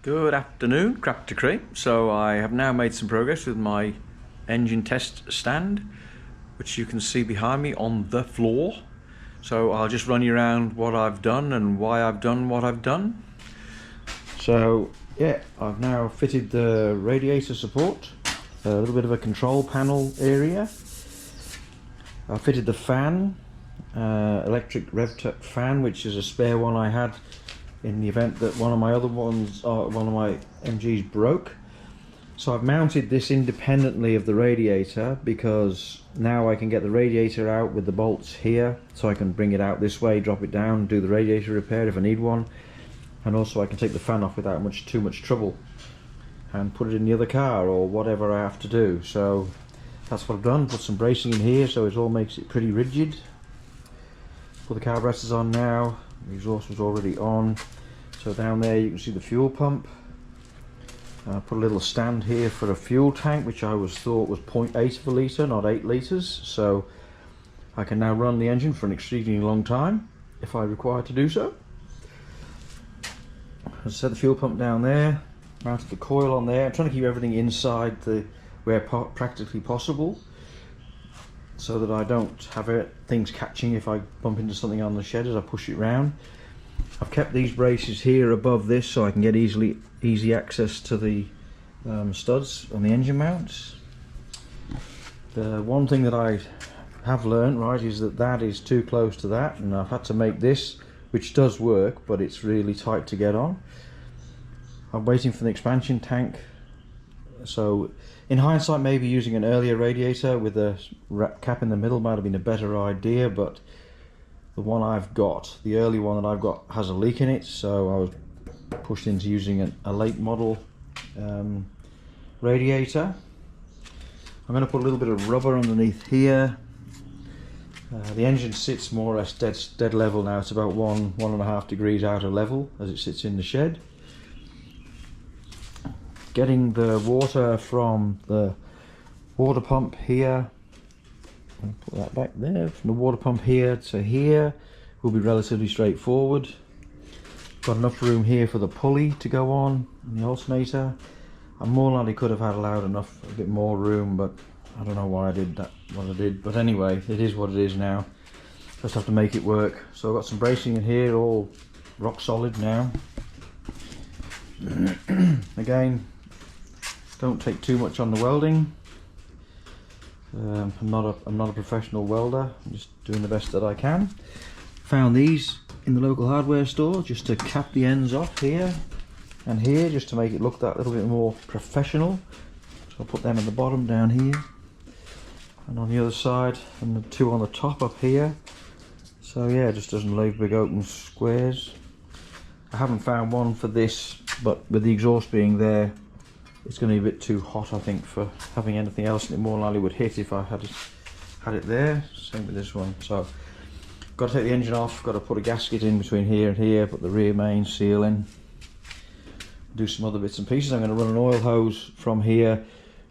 Good afternoon, Crap to Cream. So I have now made some progress with my engine test stand, which you can see behind me on the floor. So I'll just run you around what I've done and why I've done what I've done. So yeah, I've now fitted the radiator support, a little bit of a control panel area. I fitted the fan, electric RevTech fan, which is a spare one I had in the event that one of my other ones, one of my MGs broke. So I've mounted this independently of the radiator because now I can get the radiator out with the bolts here, so I can bring it out this way, drop it down, do the radiator repair if I need one, and also I can take the fan off without too much trouble and put it in the other car or whatever I have to do. So that's what I've done. Put some bracing in here so it all makes it pretty rigid. Put the carburetors on now. The exhaust was already on. So down there you can see the fuel pump. Put a little stand here for a fuel tank, which I thought was 0.8 of a litre, not 8 litres. So I can now run the engine for an extremely long time if I require to do so. As I said, the fuel pump down there, mounted the coil on there. I'm trying to keep everything inside where practically possible, so that I don't have things catching if I bump into something on the shed as I push it round. I've kept these braces here above this so I can get easy access to the studs on the engine mounts. The one thing that I have learned, right, is that is too close to that, and I've had to make this, which does work, but it's really tight to get on. I'm waiting for the expansion tank. So in hindsight, maybe using an earlier radiator with a cap in the middle might have been a better idea, but the one I've got, the early one that I've got, has a leak in it, so I was pushed into using a late model radiator. I'm going to put a little bit of rubber underneath here. The engine sits more or less dead level now. It's about 1.5 degrees out of level as it sits in the shed. Getting the water from the water pump here, I'll put that back there, from the water pump here to here will be relatively straightforward. Got enough room here for the pulley to go on the alternator. I more likely could have allowed a bit more room, but I don't know why I did what I did. But anyway, it is what it is now. Just have to make it work. So I've got some bracing in here, all rock solid now. Again, don't take too much on the welding. I'm not a professional welder. I'm just doing the best that I can. Found these in the local hardware store just to cap the ends off here and here, just to make it look that little bit more professional. So I'll put them at the bottom down here and on the other side, and the two on the top up here. So yeah, it just doesn't leave big open squares. I haven't found one for this, but with the exhaust being there, it's going to be a bit too hot, I think, for having anything else, and it more likely would hit if I had it there. Same with this one. So got to take the engine off, got to put a gasket in between here and here, put the rear main seal in, do some other bits and pieces. I'm going to run an oil hose from here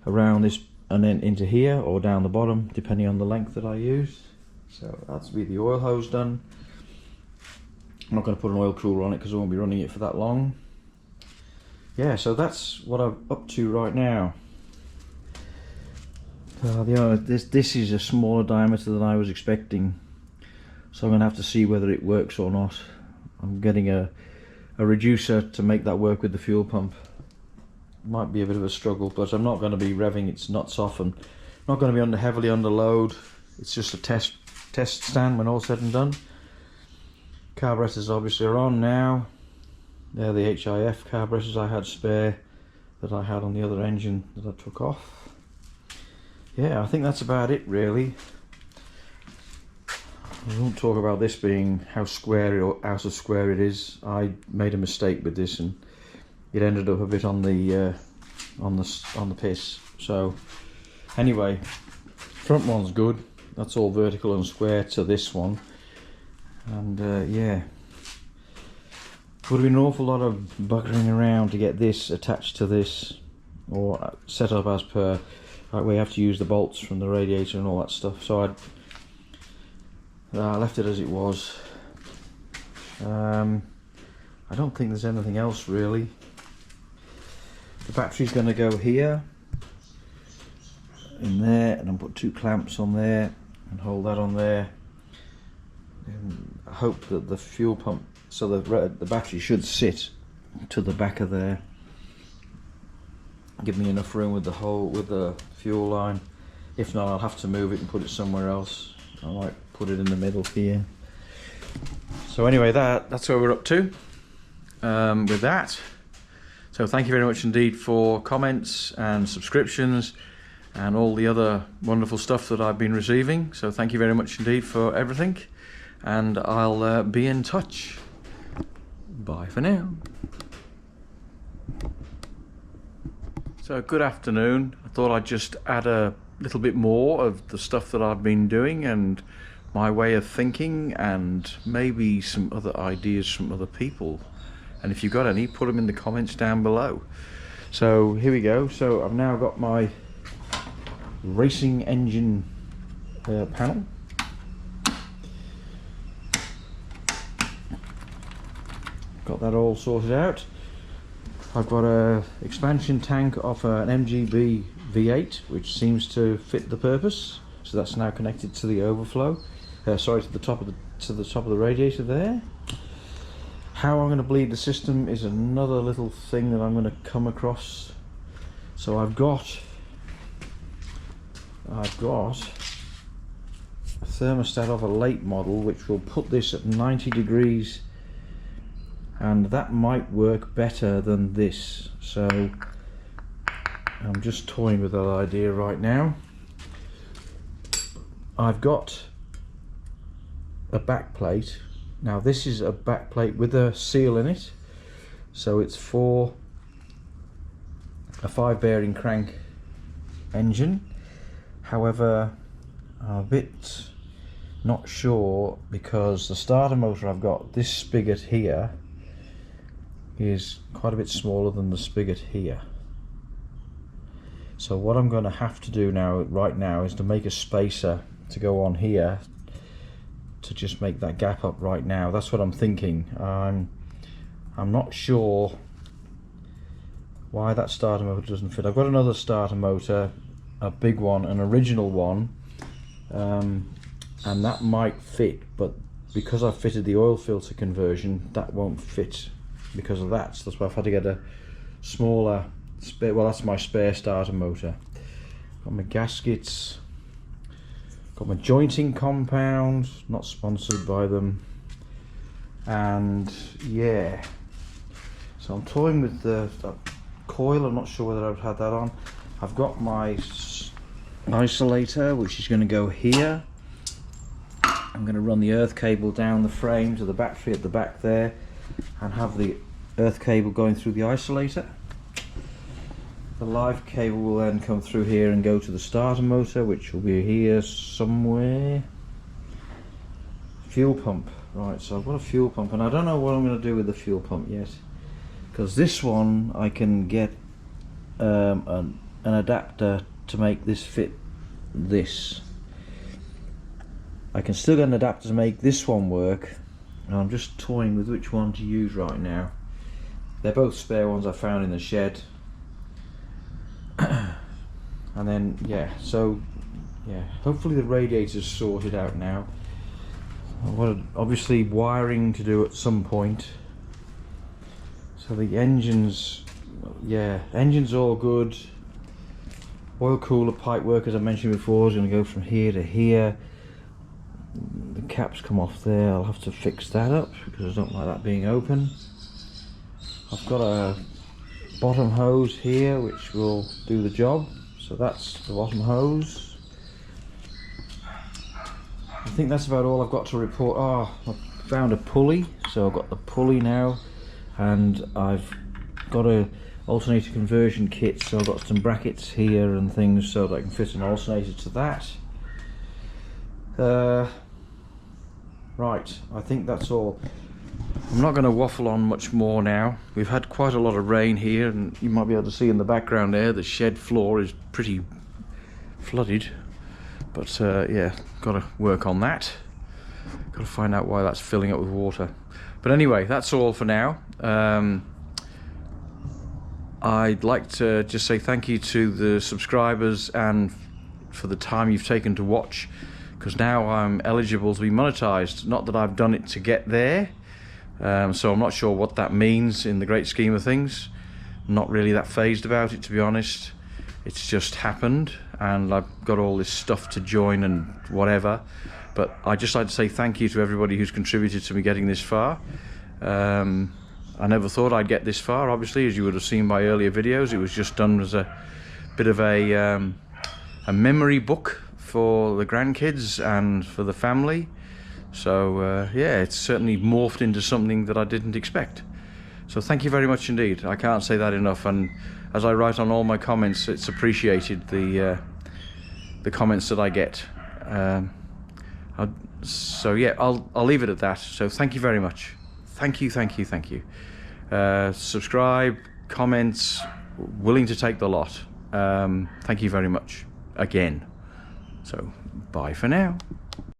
around this and then into here or down the bottom, depending on the length that I use. So that's be the oil hose done. I'm not going to put an oil cooler on it because I won't be running it for that long. Yeah, so that's what I'm up to right now. This is a smaller diameter than I was expecting, so I'm going to have to see whether it works or not. I'm getting a reducer to make that work with the fuel pump. Might be a bit of a struggle, but I'm not going to be revving its nuts off, and not going to be heavily under load. It's just a test stand when all said and done. Carburetors obviously are on now. They're the HIF carburetors I had spare that I had on the other engine that I took off. Yeah, I think that's about it really. I won't talk about this being how square or out of square it is. I made a mistake with this and it ended up a bit on the piss. So anyway, front one's good. That's all vertical and square to this one, and yeah. Would have been an awful lot of buggering around to get this attached to this or set up as per, like, we have to use the bolts from the radiator and all that stuff. So I left it as it was. I don't think there's anything else really. The battery's going to go here, in there, and I'll put 2 clamps on there and hold that on there. And I hope that the fuel pump, so the battery should sit to the back of there, give me enough room with the fuel line. If not, I'll have to move it and put it somewhere else. I might put it in the middle here. So anyway, that's where we're up to with that. So thank you very much indeed for comments and subscriptions and all the other wonderful stuff that I've been receiving. So thank you very much indeed for everything, and I'll be in touch. Bye for now. So good afternoon. I thought I'd just add a little bit more of the stuff that I've been doing and my way of thinking, and maybe some other ideas from other people. And if you've got any, put them in the comments down below. So here we go. So I've now got my racing engine panel. Got that all sorted out. I've got a expansion tank of an MGB V8, which seems to fit the purpose. So that's now connected to the overflow. Sorry, to the top of the radiator there. How I'm going to bleed the system is another little thing that I'm going to come across. So I've got a thermostat of a late model which will put this at 90 degrees, and that might work better than this. So I'm just toying with that idea right now. I've got a back plate. Now this is a back plate with a seal in it, so it's for a 5-bearing crank engine. However, I'm a bit not sure, because the starter motor I've got, this spigot here, is quite a bit smaller than the spigot here. So what I'm going to have to do right now is to make a spacer to go on here to just make that gap up right now. That's what I'm thinking. I'm not sure why that starter motor doesn't fit. I've got another starter motor, a big one, an original one, and that might fit, but because I've fitted the oil filter conversion, that won't fit because of that. So that's why I've had to get a smaller spare. Well, that's my spare starter motor. Got my gaskets, got my jointing compound, not sponsored by them, and yeah, so I'm toying with the coil. I'm not sure whether I've had that on. I've got my isolator, which is going to go here. I'm going to run the earth cable down the frame to the battery at the back there, and have the earth cable going through the isolator. The live cable will then come through here and go to the starter motor, which will be here somewhere. Fuel pump. Right, so I've got a fuel pump, and I don't know what I'm going to do with the fuel pump yet, because this one I can get an adapter to make this fit this. I can still get an adapter to make this one work, and I'm just toying with which one to use right now. They're both spare ones I found in the shed. And then yeah, so yeah, hopefully the radiator's sorted out now. I've got obviously wiring to do at some point. So the engines, yeah, engine's all good. Oil cooler pipe work, as I mentioned before, is going to go from here to here. The caps come off there. I'll have to fix that up because I don't like that being open. I've got a bottom hose here which will do the job, so that's the bottom hose. I think that's about all I've got to report. I found a pulley, so I've got the pulley now, and I've got a alternator conversion kit, so I've got some brackets here and things so that I can fit an alternator to that. Right, I think that's all. I'm not going to waffle on much more now. We've had quite a lot of rain here, and you might be able to see in the background there the shed floor is pretty flooded, but yeah, got to work on that. Got to find out why that's filling up with water. But anyway, that's all for now. I'd like to just say thank you to the subscribers and for the time you've taken to watch, because now I'm eligible to be monetized. Not that I've done it to get there, so I'm not sure what that means in the great scheme of things. Not really that phased about it, to be honest. It's just happened, and I've got all this stuff to join and whatever. But I'd just like to say thank you to everybody who's contributed to me getting this far. I never thought I'd get this far, obviously, as you would have seen by earlier videos. It was just done as a bit of a memory book for the grandkids and for the family. So yeah, it's certainly morphed into something that I didn't expect. So thank you very much indeed. I can't say that enough, and as I write on all my comments, it's appreciated, the comments that I get. So yeah, I'll leave it at that. So thank you very much. Thank you, thank you, thank you. Subscribe, comments, willing to take the lot. Thank you very much again. So bye for now.